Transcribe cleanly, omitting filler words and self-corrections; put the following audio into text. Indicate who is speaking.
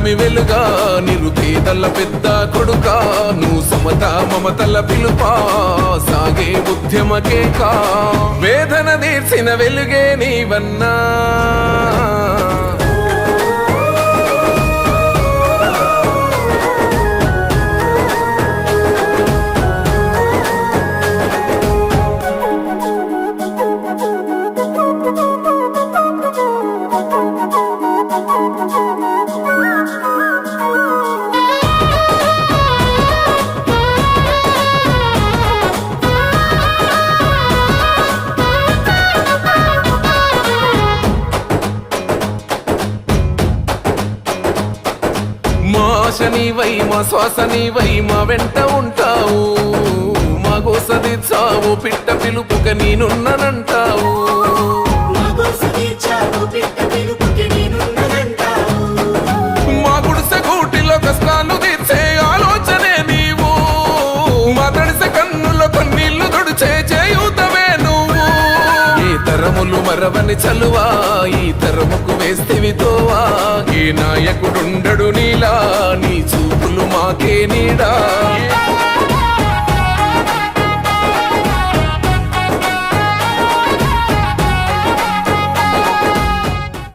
Speaker 1: పుడమి వెలుగా నిరుపేదల పెద్ద కొడుకా నువ్వు సమత మమతల పిలుపా సాగే ఉద్యమకేకా వేదన తీర్చిన వెలుగే నీవన్నా మా ఆశనివై మా శ్వాసనివై మా వెంట ఉంటావు మా గోసది చావు పిట్ట పిలుపుక నేనున్నానంటావు మా గుడిసె గూటిలో కష్టాలు తీర్చే ఆలోచనే నీవు మా తడిసె కన్నులో కన్నీళ్లు తుడిచే చేయుతవే నువ్వు ఈ తరములు మరవని చలువా ఈ తరముకు వేస్తేవి తోవా ఏ నాయకుడుండడు నీలా నీ చూపులు మాకే నీడా